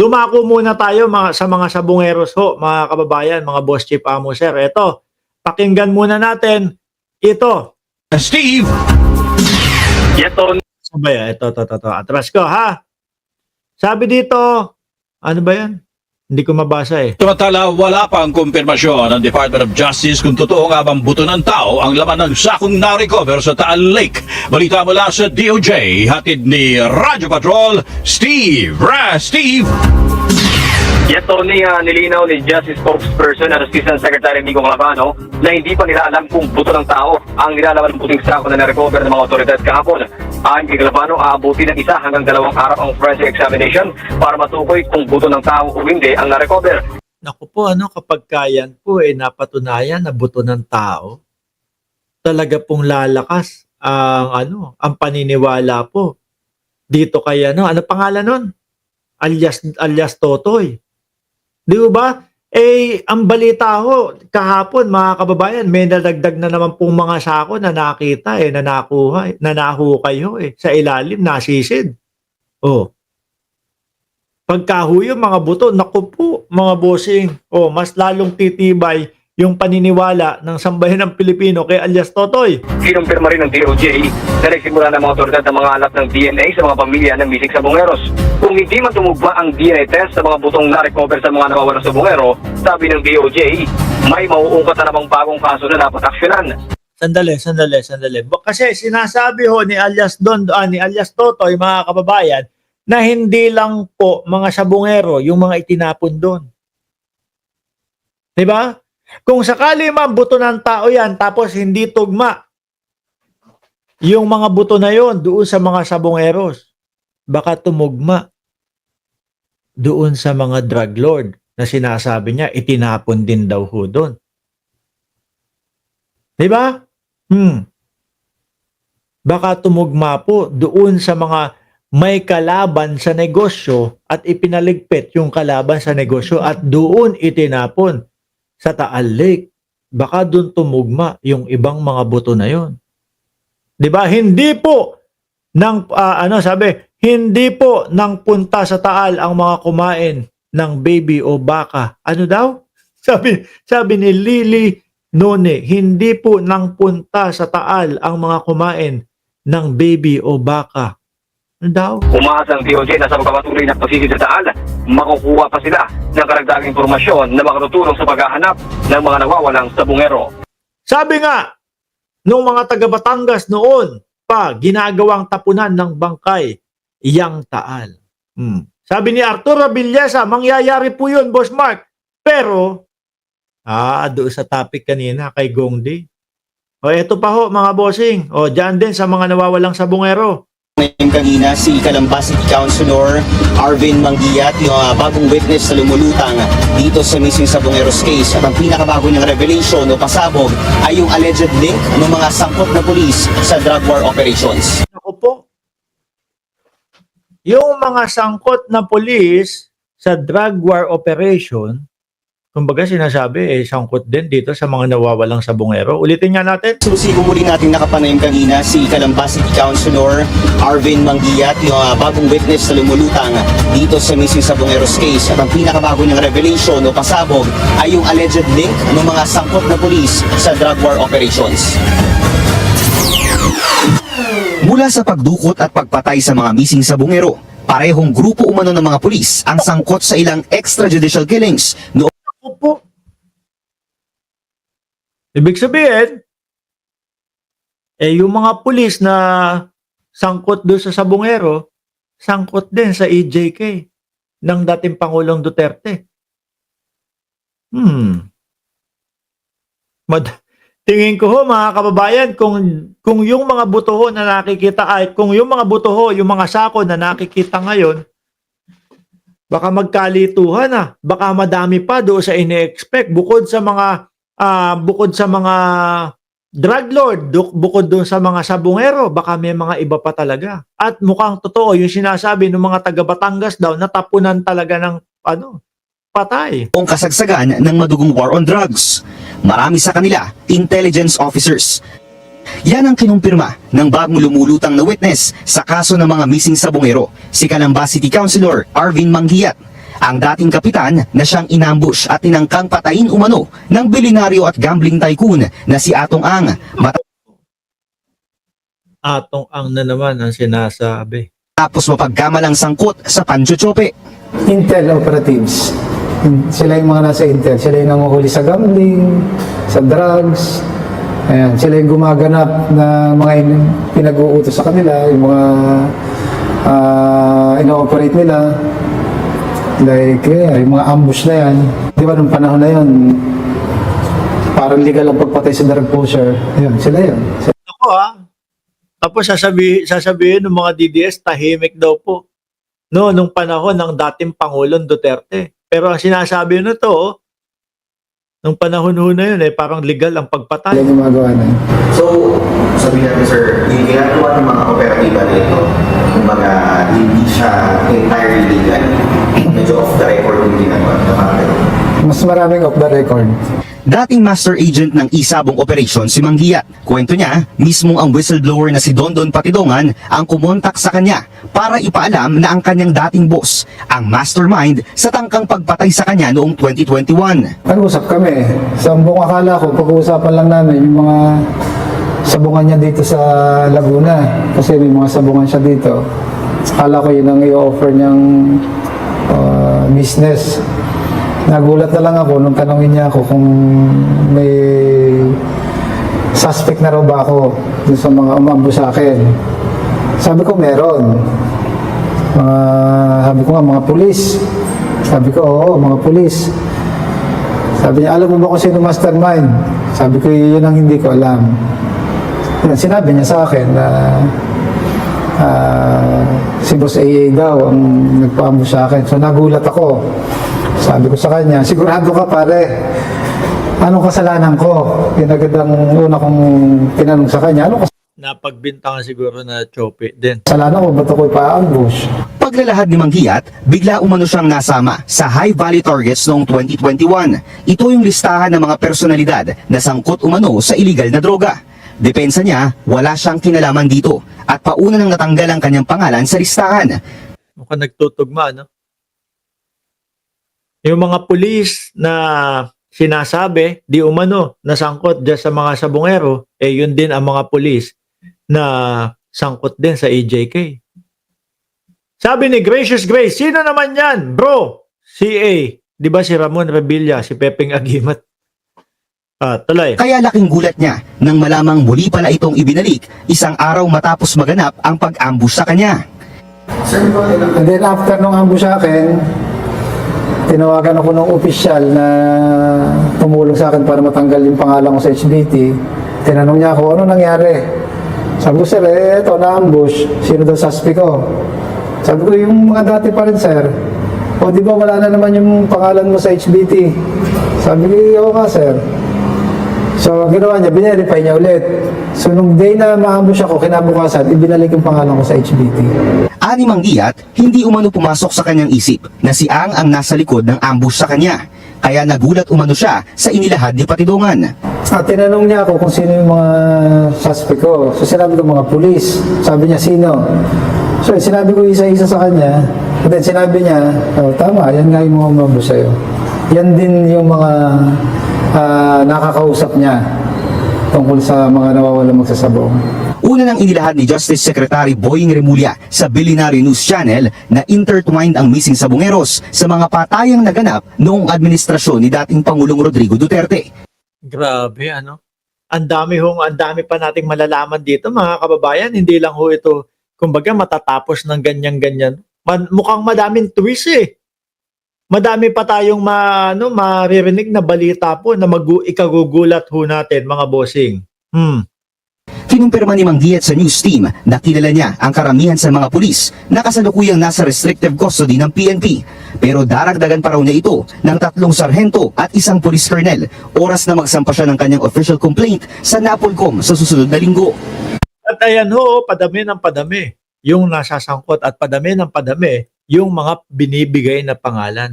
Dumako muna tayo sa mga sabungeros ho, mga kababayan, mga boss chief amo sir. Ito, pakinggan muna natin ito. Steve! Ito, Sabay, ito. Atras ko, ha? Sabi dito, ano ba yan? Hindi ko mabasa eh. Samantala, wala pang kumpirmasyon ng Department of Justice kung totoo nga bang buto ng tao ang laman ng sakong na-recover sa Taal Lake. Balita mula sa DOJ, hatid ni Radyo Patrol, Steve! Steve! ito nilinaw ni Justice Spokesperson at Assistant Secretary Nico Calabano na hindi pa nila alam kung buto ng tao ang nilalaman ng puting sako na na-recover ng mga otoridad kahapon. Ayon kay Calabano, aabuti ng 1 hanggang 2 araw ang forensic examination para matukoy kung buto ng tao o hindi ang na-recover. Naku po, kapag kayan po napatunayan na buto ng tao, talaga pong lalakas ang paniniwala po. Dito kay ano pangalan nun? Alias Totoy. Di ba? Ang balita ho, kahapon mga kababayan, may nadagdag na naman pong mga sako na nakita na nakuha, na nahukay ho sa ilalim, nasisid. Pagkahuyo mga buto, naku po mga bossing, mas lalong titibay yung paniniwala ng sambayan ng Pilipino kay alias Totoy. Kinumpirma rin ng DOJ na nagsimula ng mga otoridad ng mga alat ng DNA sa mga pamilya ng missing sabungeros. Kung hindi man tumugma ang DNA test sa mga butong na-recover sa mga nawawalang sabungero, sabi ng DOJ, may mauungkat na namang bagong kaso na dapat aksyonan. Sandali. Kasi sinasabi ho ni alias Totoy, mga kababayan, na hindi lang po mga sabungero yung mga itinapon doon. Diba? Kung sakali man buto ng tao yan, tapos hindi tugma yung mga buto na yon doon sa mga sabungeros, baka tumugma doon sa mga drug lord na sinasabi niya, itinapon din daw ho doon. Diba? Baka tumugma po doon sa mga may kalaban sa negosyo at ipinaligpit yung kalaban sa negosyo at doon itinapon sa Taal Lake. Baka doon tumugma yung ibang mga buto na yon. 'Di ba? Hindi po hindi po nang punta sa Taal ang mga kumain ng baby o baka. Ano daw? Sabi ni Lily None, hindi po nang punta sa Taal ang mga kumain ng baby o baka. Ano daw? Umaasa ang DOJ na sa pagpapatuloy ng pagsisid sa Taal, makukuha pa sila ng karagdagang impormasyon na makatutulong sa paghahanap ng mga nawawalang sabungero. Sabi nga, nung mga taga Batangas noon pa ginagawang tapunan ng bangkay, iyang Taal. Sabi ni Arturo Villesa, mangyayari po yun, Boss Mark. Pero, doon sa topic kanina kay Gongdi. Eto pa ho, mga bossing. Dyan din sa mga nawawalang sabungero. Ngayon kanina si Calamba City Councilor Arvin Manguiat, yung bagong witness na lumulutang dito sa missing sabungeros case. At ang pinakabago niyang revelation o pasabog ay yung alleged link ng mga sangkot na pulis sa drug war operations. Ako po, yung mga sangkot na pulis sa drug war operation, kumbaga sinasabi, sangkot din dito sa mga nawawalang sabungero. Ulitin nga natin. Susigo muli natin nakapanayam kanina si Calamba City Councilor Arvin Manguiat, yung bagong witness na lumulutang dito sa missing sabungeros case. At ang pinakabago niyang revelation o pasabog ay yung alleged link ng mga sangkot na pulis sa drug war operations. Mula sa pagdukot at pagpatay sa mga missing sabungero, parehong grupo umano ng mga pulis ang sangkot sa ilang extrajudicial killings noong Opo. Ibig sabihin, yung mga pulis na sangkot doon sa sabungero, sangkot din sa EJK ng dating Pangulong Duterte. Tingin ko ho, mga kababayan, kung yung mga buto ho na nakikita kung yung mga buto ho, yung mga sako na nakikita ngayon, baka magkalituhan baka madami pa doon sa ini-expect bukod sa mga drug lord, bukod doon sa mga sabungero, baka may mga iba pa talaga. At mukhang totoo yung sinasabi ng mga taga Batangas daw na tapunan talaga ng patay. ang kasagsagan ng madugong war on drugs. Marami sa kanila, intelligence officers. Yan ang kinumpirma ng bagong lumulutang na witness sa kaso ng mga missing sabongero, si Calamba City Councilor Arvin Mangiat, ang dating kapitan na siyang inambush at tinangkang patayin umano ng bilyonaryo at gambling tycoon na si Atong Ang, Atong ang na naman ang sinasabi. matapos mapagkamalang sangkot sa panchochope. Intel operatives. Sila yung mga nasa Intel. Sila yung nanguhuli sa gambling, sa drugs. Ayan. Sila yung gumaganap na mga pinag-uutos sa kanila, yung mga ino-operate nila. Like, yung mga ambush na yan. Di ba nung panahon na yun, parang legal ang pagpatay sa drug pusher. Ayan, sila yun. Ako tapos sasabihin ng mga DDS, tahimik daw po. No, nung panahon ng dating Pangulong Duterte. Pero ang sinasabi na to, nung panahon ho na yun, parang legal ang pagpatay. Sila yung gumagawa na yun. So, sabihin natin sir, yung ginagawa ng mga operatiba na ito, kumbaga hindi siya entirely legal. Medyo off the record yung ginagawa. Mas maraming off the record. Dating master agent ng isabong operasyon si Mangiat. Kwento niya, mismong ang whistleblower na si Dondon Patidongan ang kumontak sa kanya para ipaalam na ang kanyang dating boss, ang mastermind sa tangkang pagpatay sa kanya noong 2021. Nag-usap kami. Sa buong akala ko, pag-uusapan lang namin yung mga sabungan niya dito sa Laguna. Kasi may mga sabungan siya dito. Akala ko yun ang i-offer niyang business. Nagulat na lang ako nung tanongin niya ako kung may suspect na raw ba ako dun sa mga umambo sa akin. Sabi ko meron. Sabi ko nga mga pulis. Sabi ko oo, mga pulis. Sabi niya, alam mo ba kung sino mastermind? Sabi ko yun ang hindi ko alam. Yan, sinabi niya sa akin na si Boss AA daw ang nagpaambo sa akin. So nagulat ako. Sabi ko sa kanya, sigurado ka pare, anong kasalanan ko? Pinagad ang una kong tinanong sa kanya, anong Napagbintangan siguro na Chope din. kasalanan ko? Ba't ako'y pa-ambush? Paglalahad ni Mangiat, bigla umano siyang nasama sa High Valley Targets noong 2021. Ito yung listahan ng mga personalidad na sangkot umano sa iligal na droga. Depensa niya, wala siyang kinalaman dito at pauna nang natanggal ang kanyang pangalan sa listahan. Mukhang nagtutugma, no? Yung mga pulis na sinasabi, di umano, nasangkot dyan sa mga sabongero, yun din ang mga pulis na sangkot din sa AJK. Sabi ni Gracious Grace, sino naman yan? Bro, CA. Di ba si Ramon Revilla, si Pepeng Agimat? Tuloy. Kaya laking gulat niya nang malamang muli pala itong ibinalik isang araw matapos maganap ang pag-ambush sa kanya. And then after nung ambush sa akin, tinawagan ako ng opisyal na tumulong sa akin para matanggal yung pangalan ko sa HBT. Tinanong niya ako, ano nangyari? Sabi ko, sir, eto na-ambush. Sino daw suspect ko? Sabi ko, yung mga dati pa rin, sir. O, di ba wala na naman yung pangalan mo sa HBT? Sabi ko, oo ka, sir. So, ginawa niya, binarify niya ulit. So, nung day na ma-ambush ako, kinabukasan, ibinalik yung pangalan ko sa HBT. Ani Mangiat, hindi umano pumasok sa kanyang isip na si Ang ang nasa likod ng ambush sa kanya. Kaya nagulat umano siya sa inilahad ni Patidongan. At tinanong niya ako kung sino yung mga suspect ko. So sinabi ko mga pulis. Sabi niya sino. So sinabi ko isa-isa sa kanya. At then sinabi niya, oh, tama, yan nga yung mga umambo sa'yo. Yan din yung mga nakakausap niya tungkol sa mga nawawalang magsasabong. Una nang inilahad ni Justice Secretary Boying Remulla sa Billionaire News Channel na intertwined ang missing sabongeros sa mga patayang naganap noong administrasyon ni dating Pangulong Rodrigo Duterte. Grabe, ano? Ang dami pa nating malalaman dito, mga kababayan. Hindi lang ho ito, kumbaga, matatapos ng ganyan-ganyan. Mukhang madaming twist eh. Madami pa tayong maririnig na balita po na ikagugulat ho natin, mga bossing. Kinumpirma ni Mangiat sa news team na kilala niya ang karamihan sa mga pulis na kasalukuyang nasa restrictive custody ng PNP. Pero daragdagan pa raw niya ito ng 3 sarhento at 1 police colonel, oras na magsampa siya ng kanyang official complaint sa NAPOLCOM sa susunod na linggo. At ayan ho, padami ng padami yung nasasangkot at padami ng padami yung mga binibigay na pangalan.